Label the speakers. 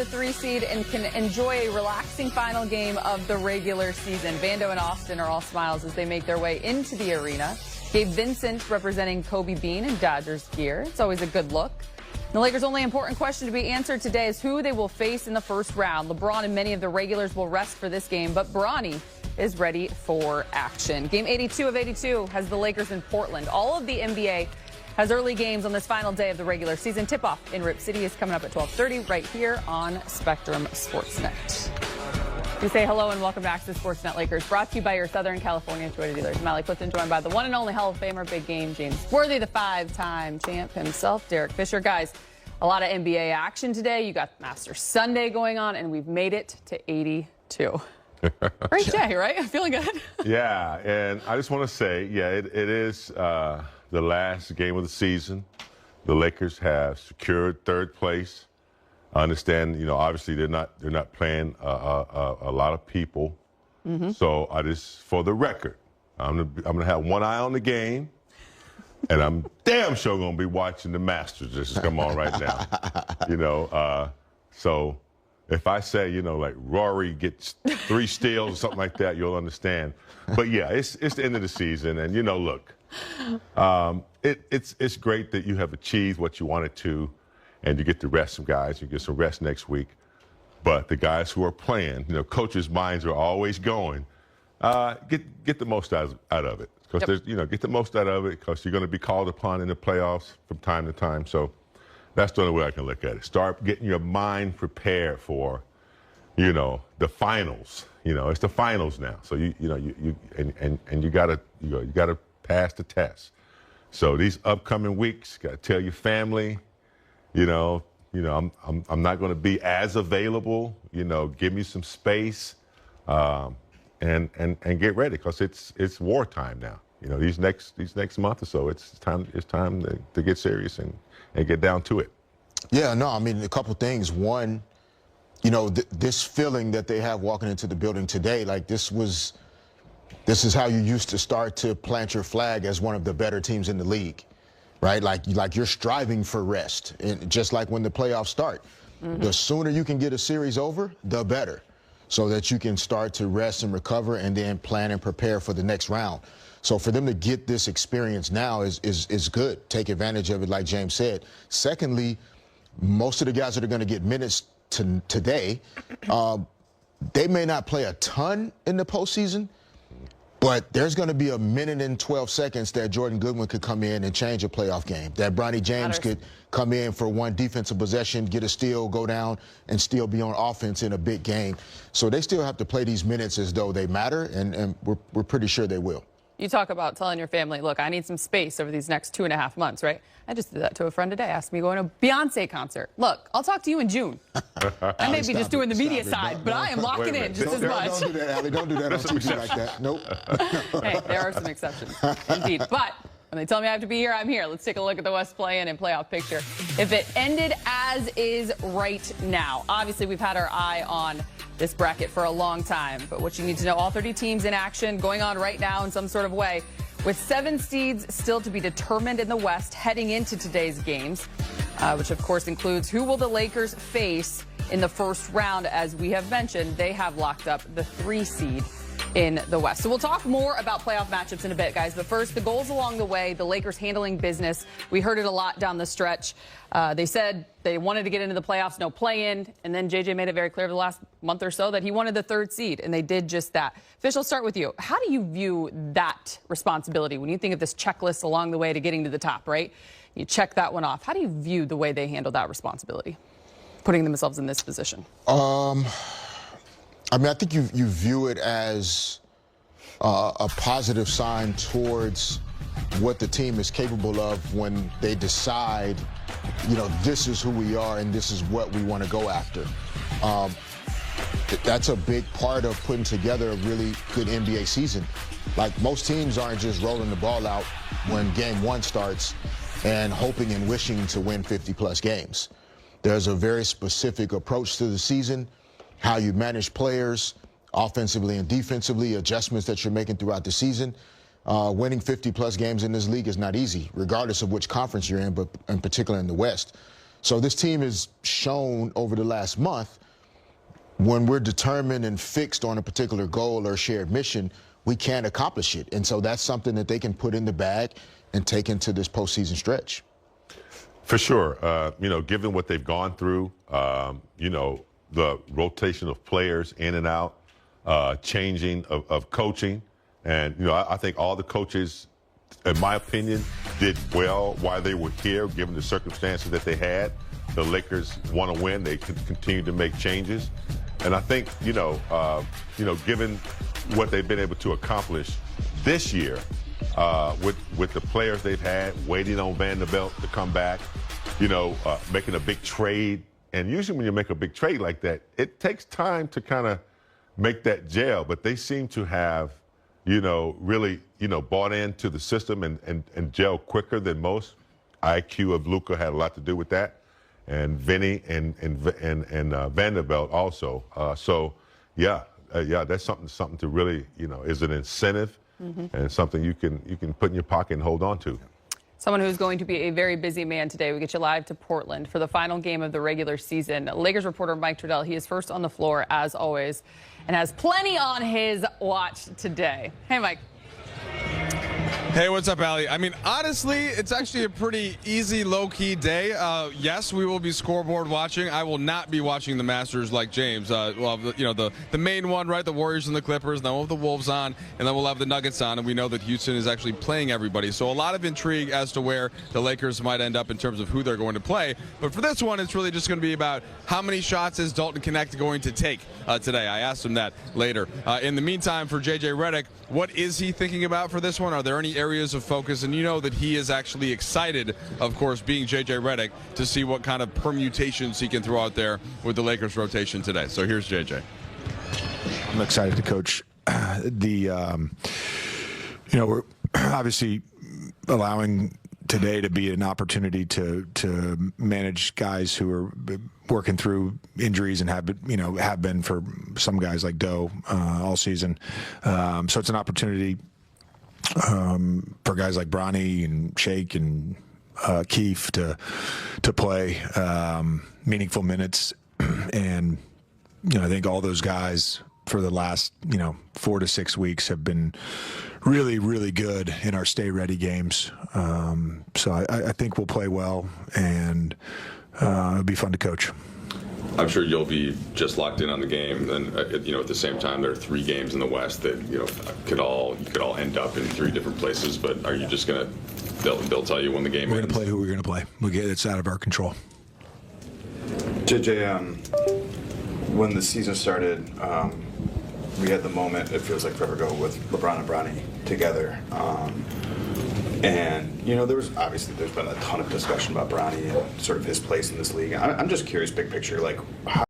Speaker 1: the 3 seed and can enjoy a relaxing final game of the regular season. Vando and Austin are all smiles as they make their way into the arena. Gabe Vincent representing Kobe Bean in Dodgers gear. It's always a good look. The Lakers' only important question to be answered today is who they will face in the first round. LeBron and many of the regulars will rest for this game, but Bronny is ready for action. Game 82 of 82 has the Lakers in Portland. All of the NBA has early games on this final day of the regular season. Tip-off in Rip City is coming up at 12:30 right here on Spectrum Sportsnet. We say hello and welcome back to Sportsnet Lakers, brought to you by your Southern California Toyota dealers. Mally Clifton joined by the one and only Hall of Famer, Big Game James Worthy, the 5-time champ himself, Derek Fisher. Guys, a lot of NBA action today. You got Masters Sunday going on, and we've made it to 82. Great day, right? I'm feeling good.
Speaker 2: Yeah, and I just want to say, yeah, it is the last game of the season. The Lakers have secured third place. I understand, you know, obviously they're not playing a lot of people. So I just, for the record, I'm gonna have one eye on the game, and I'm damn sure gonna be watching the Masters just come on right now. You know, so if I say, you know, like Rory gets 3 steals or something like that, you'll understand. But yeah, it's the end of the season, and you know, look, it's great that you have achieved what you wanted to. And you get to rest some guys. You get some rest next week. But the guys who are playing, you know, coaches' minds are always going. Get the most out of it, because there's, you know, get the most out of it, because you're going to be called upon in the playoffs from time to time. So that's the only way I can look at it. Start getting your mind prepared for, you know, the finals. You know, it's the finals now. So you gotta pass the test. So these upcoming weeks, got to tell your family. You know, I'm not going to be as available. You know, give me some space, and get ready, because it's wartime now. You know, these next month or so, it's time to get serious and get down to it.
Speaker 3: Yeah, no, I mean, a couple things. One, you know, this feeling that they have walking into the building today, like this is how you used to start to plant your flag as one of the better teams in the league. Right, like you're striving for rest, and just like when the playoffs start, the sooner you can get a series over, the better, so that you can start to rest and recover, and then plan and prepare for the next round. So for them to get this experience now is good. Take advantage of it, like James said. Secondly, most of the guys that are going to get minutes today, they may not play a ton in the postseason. But there's going to be a minute and 12 seconds that Jordan Goodwin could come in and change a playoff game. That Bronny James could come in for one defensive possession, get a steal, go down, and still be on offense in a big game. So they still have to play these minutes as though they matter, and we're pretty sure they will.
Speaker 1: You talk about telling your family, look, I need some space over these next 2.5 months, right? I just did that to a friend today. Asked me to go to a Beyonce concert. Look, I'll talk to you in June. I may be just doing the media side, but I am locking in just as much.
Speaker 3: Don't do that, Allie. Don't do that on TV like that. Nope.
Speaker 1: Hey, there are some exceptions, indeed. But when they tell me I have to be here, I'm here. Let's take a look at the West play-in and playoff picture. If it ended as is right now, obviously we've had our eye on this bracket for a long time. But what you need to know, all 30 teams in action, going on right now in some sort of way, with 7 seeds still to be determined in the West heading into today's games, which of course includes who will the Lakers face in the first round. As we have mentioned, they have locked up the 3 seed in the West. So we'll talk more about playoff matchups in a bit, guys. But first, the goals along the way, the Lakers handling business. We heard it a lot down the stretch. They said they wanted to get into the playoffs, no play-in. And then JJ made it very clear the last month or so that he wanted the 3rd seed, and they did just that. Fish, I'll start with you. How do you view that responsibility when you think of this checklist along the way to getting to the top, right? You check that one off. How do you view the way they handle that responsibility, putting themselves in this position?
Speaker 3: I mean, I think you view it as a positive sign towards what the team is capable of when they decide, you know, this is who we are and this is what we want to go after. That's a big part of putting together a really good NBA season. Like, most teams aren't just rolling the ball out when game 1 starts and hoping and wishing to win 50-plus games. There's a very specific approach to the season, how you manage players offensively and defensively, adjustments that you're making throughout the season. Winning 50-plus games in this league is not easy, regardless of which conference you're in, but in particular in the West. So this team has shown over the last month, when we're determined and fixed on a particular goal or shared mission, we can accomplish it. And so that's something that they can put in the bag and take into this postseason stretch.
Speaker 2: For sure. Given what they've gone through, the rotation of players in and out, changing of coaching. And, I think all the coaches, in my opinion, did well while they were here, given the circumstances that they had. The Lakers want to win. They continue to make changes. And I think, given what they've been able to accomplish this year, with the players they've had, waiting on Vanderbilt to come back, making a big trade. And usually when you make a big trade like that, it takes time to kind of make that gel. But they seem to have, really, bought into the system and gel quicker than most. IQ of Luka had a lot to do with that. And Vinny and Vanderbilt also. That's something to really, is an incentive and something you can put in your pocket and hold on to.
Speaker 1: Someone who's going to be a very busy man today. We get you live to Portland for the final game of the regular season. Lakers reporter Mike Trudell, he is first on the floor as always and has plenty on his watch today. Hey, Mike.
Speaker 4: Hey, what's up, Allie? I mean, honestly, it's actually a pretty easy, low-key day. Yes, we will be scoreboard watching. I will not be watching the Masters like James. We'll have the main one, right? The Warriors and the Clippers. Then we'll have the Wolves on, and then we'll have the Nuggets on. And we know that Houston is actually playing everybody. So a lot of intrigue as to where the Lakers might end up in terms of who they're going to play. But for this one, it's really just going to be about how many shots is Dalton Knecht going to take today. I asked him that later. In the meantime, for J.J. Redick, what is he thinking about for this one? Are there any areas of focus? And you know that he is actually excited, of course, being J.J. Redick, to see what kind of permutations he can throw out there with the Lakers rotation today. So here's J.J.
Speaker 5: I'm excited to coach. We're obviously allowing today to be an opportunity to manage guys who are working through injuries and have been for some guys like Doe all season. So it's an opportunity for guys like Bronny and Shake and Keefe to play meaningful minutes. And I think all those guys for the last 4 to 6 weeks have been really, really good in our stay ready games. So I think we'll play well, and it'll be fun to coach.
Speaker 6: I'm sure you'll be just locked in on the game. And at the same time, there are 3 games in the West that you could all end up in 3 different places. But are you just gonna? They'll tell you when the game
Speaker 5: We're
Speaker 6: ends.
Speaker 5: gonna play who we're gonna play. It's out of our control.
Speaker 7: JJ, when the season started, we had the moment, it feels like forever ago, with LeBron and Bronny together. And there's been a ton of discussion about Bronny and sort of his place in this league. I'm just curious, big picture, like how